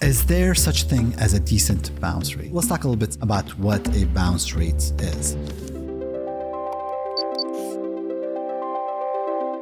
Is there such thing as a decent bounce rate? Let's talk a little bit about what a bounce rate is.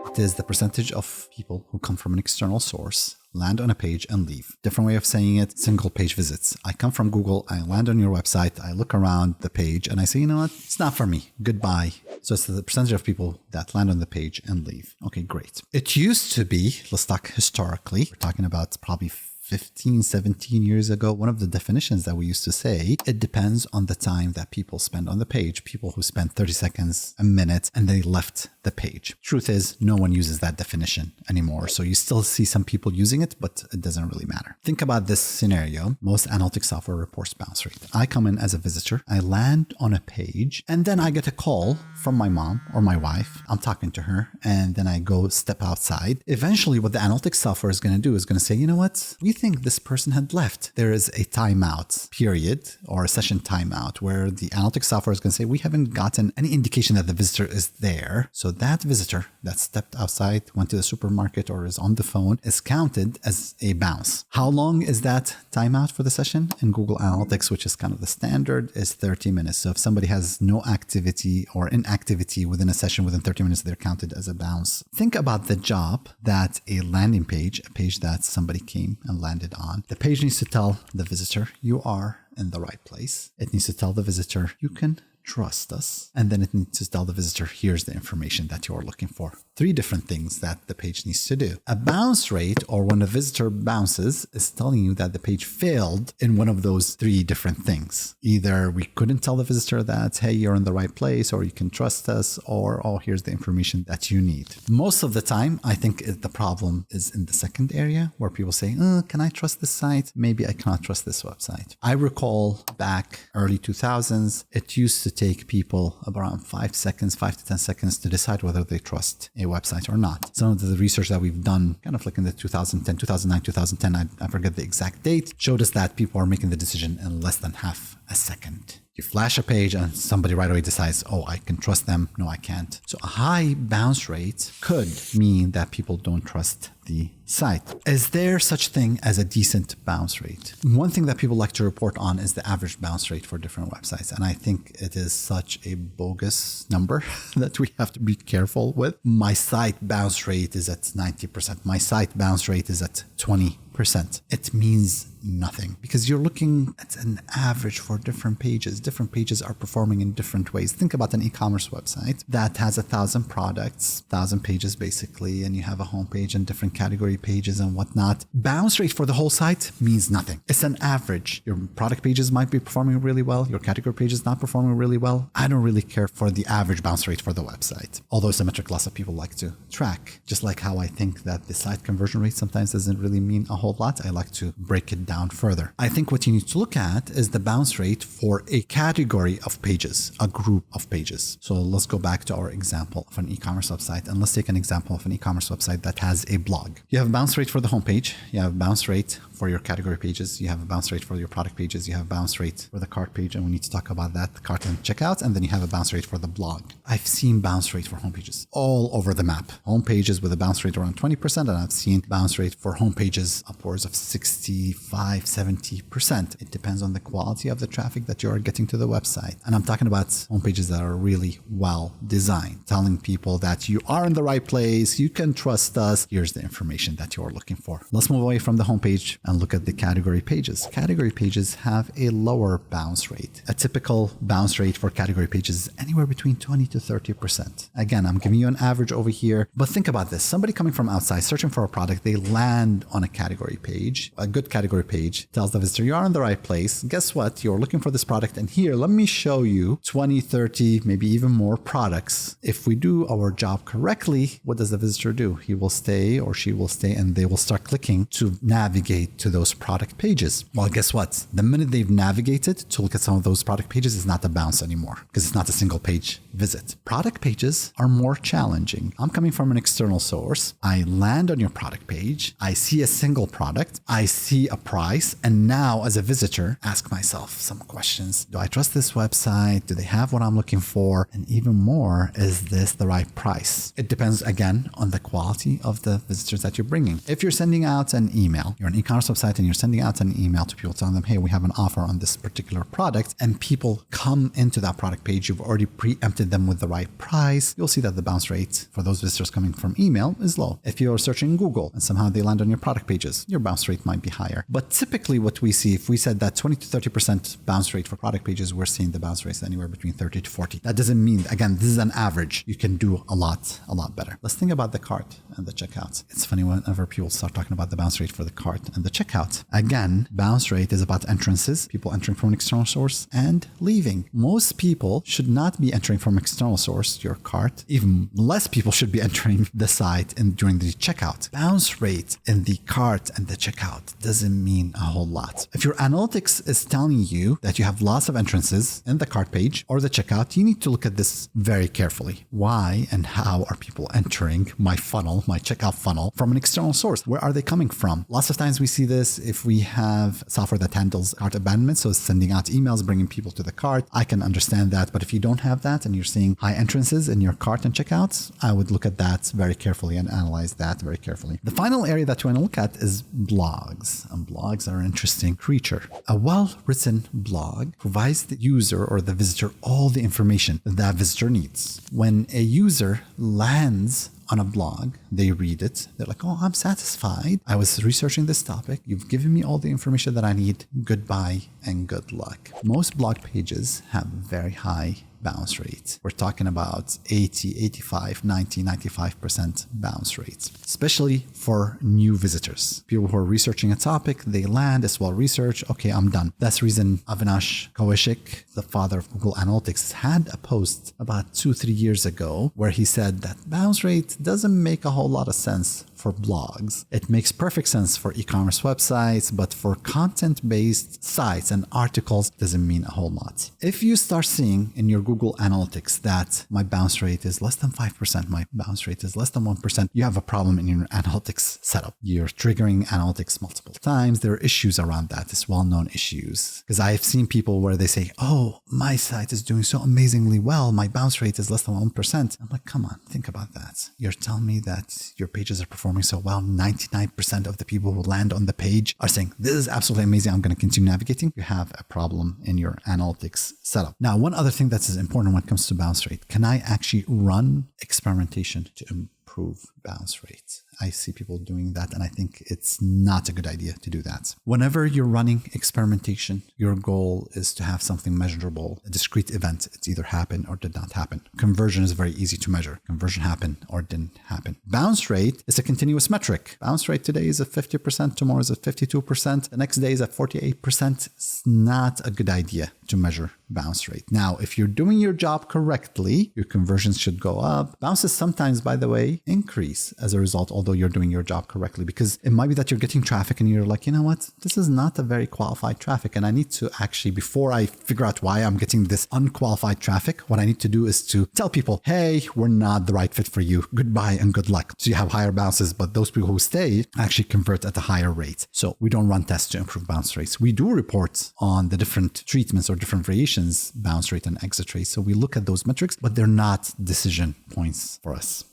It is the percentage of people who come from an external source, land on a page and leave. Different way of saying it, single page visits. I come from Google, I land on your website, I look around the page and I say, you know what, it's not for me, goodbye. So it's the percentage of people that land on the page and leave. Okay, great. It used to be, let's talk historically, we're talking about probably 15, 17 years ago, one of the definitions that we used to say, it depends on the time that people spend on the page. People who spend 30 seconds, a minute, and they left the page. Truth is, no one uses that definition anymore. So you still see some people using it, but it doesn't really matter. Think about this scenario. Most analytic software reports bounce rate. I come in as a visitor, I land on a page, and then I get a call from my mom or my wife. I'm talking to her, and then I go step outside. Eventually, what the analytic software is going to do is going to say, you know what? We think this person had left. There is a timeout period or a session timeout where the analytics software is going to say, we haven't gotten any indication that the visitor is there. So that visitor that stepped outside, went to the supermarket or is on the phone is counted as a bounce. How long is that timeout for the session? In Google Analytics, which is kind of the standard, is 30 minutes. So if somebody has no activity or inactivity within a session within 30 minutes, they're counted as a bounce. Think about the job that a landing page, a page that somebody came and landed on. The page needs to tell the visitor you are in the right place. It needs to tell the visitor you can trust us. And then it needs to tell the visitor, here's the information that you're looking for. 3 different things that the page needs to do. A bounce rate, or when a visitor bounces, is telling you that the page failed in one of those 3 different things. Either we couldn't tell the visitor that, hey, you're in the right place, or you can trust us, or, oh, here's the information that you need. Most of the time, I think the problem is in the second area where people say, can I trust this site? Maybe I cannot trust this website. I recall back early 2000s, it used to take people around 5 to 10 seconds to decide whether they trust a website or not. Some of the research that we've done, kind of like in the 2009, 2010, I forget the exact date, showed us that people are making the decision in less than half a second. You flash a page and somebody right away decides, oh, I can trust them. No, I can't. So a high bounce rate could mean that people don't trust the site. Is there such thing as a decent bounce rate? One thing that people like to report on is the average bounce rate for different websites. And I think it is such a bogus number that we have to be careful with. My site bounce rate is at 90%. My site bounce rate is at 20%. It means nothing because you're looking at an average for different pages. Different pages are performing in different ways. Think about an e-commerce website that has 1,000 products, 1,000 pages basically, and you have a homepage and different category pages and whatnot. Bounce rate for the whole site means nothing. It's an average. Your product pages might be performing really well. Your category pages not performing really well. I don't really care for the average bounce rate for the website, although it's a metric lots of people like to track. Just like how I think that the site conversion rate sometimes doesn't really mean a whole lot. I like to break it down further. I think what you need to look at is the bounce rate for a category of pages, a group of pages. So let's go back to our example of an e-commerce website, and let's take an example of an e-commerce website that has a blog. You have a bounce rate for the homepage. You have a bounce rate for your category pages. You have a bounce rate for your product pages. You have a bounce rate for the cart page, and we need to talk about that, the cart and checkout. And then you have a bounce rate for the blog. I've seen bounce rate for homepages all over the map. Homepages with a bounce rate around 20%, and I've seen bounce rate for homepages upwards of 65, 70%. It depends on the quality of the traffic that you're getting to the website. And I'm talking about homepages that are really well designed, telling people that you are in the right place, you can trust us, here's the information that you're looking for. Let's move away from the homepage and look at the category pages. Category pages have a lower bounce rate. A typical bounce rate for category pages is anywhere between 20 to 30%. Again, I'm giving you an average over here, but think about this. Somebody coming from outside searching for a product, they land on a category page. A good category page tells the visitor you are in the right place. Guess what? You're looking for this product, and here, let me show you 20, 30, maybe even more products. If we do our job correctly, what does the visitor do? He will stay or she will stay, and they will start clicking to navigate to those product pages. Well, guess what? The minute they've navigated to look at some of those product pages, it's not a bounce anymore because it's not a single page visit. Product pages are more challenging. I'm coming from an external source. I land on your product page. I see a single product. I see a price. And now as a visitor, ask myself some questions. Do I trust this website? Do they have what I'm looking for? And even more, is this the right price? It depends again on the quality of the visitors that you're bringing. If you're sending out an email, you're an e-commerce e-commerce website and you're sending out an email to people telling them, hey, we have an offer on this particular product, and people come into that product page, you've already preempted them with the right price, you'll see that the bounce rate for those visitors coming from email is low. If you're searching Google and somehow they land on your product pages, your bounce rate might be higher. But typically what we see, if we said that 20 to 30% bounce rate for product pages, we're seeing the bounce rates anywhere between 30 to 40. That doesn't mean, again, this is an average. You can do a lot better. Let's think about the cart and the checkout. It's funny whenever people start talking about the bounce rate for the cart and the checkout. Again, bounce rate is about entrances, people entering from an external source and leaving. Most people should not be entering from external source, your cart. Even less people should be entering the site and during the checkout. Bounce rate in the cart and the checkout doesn't mean a whole lot. If your analytics is telling you that you have lots of entrances in the cart page or the checkout, you need to look at this very carefully. Why and how are people entering my funnel, my checkout funnel, from an external source? Where are they coming from? Lots of times we see this if we have software that handles cart abandonment, so sending out emails, bringing people to the cart. I can understand that, but if you don't have that and you're seeing high entrances in your cart and checkouts, I would look at that very carefully and analyze that very carefully. The final area that you want to look at is blogs. And blogs are an interesting creature. A well-written blog provides the user or the visitor all the information that visitor needs. When a user lands on a blog, they read it, they're like, oh, I'm satisfied. I was researching this topic. You've given me all the information that I need. Goodbye and good luck. Most blog pages have very high bounce rate. We're talking about 80, 85, 90, 95% bounce rates, especially for new visitors. People who are researching a topic, they land, it's well researched. Okay, I'm done. That's the reason Avinash Kaushik, the father of Google Analytics, had a post about 2-3 years ago where he said that bounce rate doesn't make a whole lot of sense for blogs. It makes perfect sense for e-commerce websites, but for content-based sites and articles, doesn't mean a whole lot. If you start seeing in your Google Analytics that my bounce rate is less than 5%, my bounce rate is less than 1%, you have a problem in your analytics setup. You're triggering analytics multiple times. There are issues around that. It's well-known issues. Because I've seen people where they say, oh, my site is doing so amazingly well. My bounce rate is less than 1%. I'm like, come on, think about that. You're telling me that your pages are performing so well. 99% of the people who land on the page are saying, this is absolutely amazing. I'm going to continue navigating. You have a problem in your analytics setup. Now, one other thing that is important when it comes to bounce rate, can I actually run experimentation to improve bounce rate? I see people doing that, and I think it's not a good idea to do that. Whenever you're running experimentation, your goal is to have something measurable, a discrete event. It's either happened or did not happen. Conversion is very easy to measure. Conversion happened or didn't happen. Bounce rate is a continuous metric. Bounce rate today is at 50%, tomorrow is at 52%, the next day is at 48%. It's not a good idea to measure bounce rate. Now, if you're doing your job correctly, your conversions should go up. Bounces sometimes, by the way, increase as a result, although you're doing your job correctly, because it might be that you're getting traffic and you're like, you know what, this is not a very qualified traffic. And I need to actually, before I figure out why I'm getting this unqualified traffic, what I need to do is to tell people, hey, we're not the right fit for you. Goodbye and good luck. So you have higher bounces, but those people who stay actually convert at a higher rate. So we don't run tests to improve bounce rates. We do report on the different treatments or different variations, bounce rate and exit rate. So we look at those metrics, but they're not decision points for us.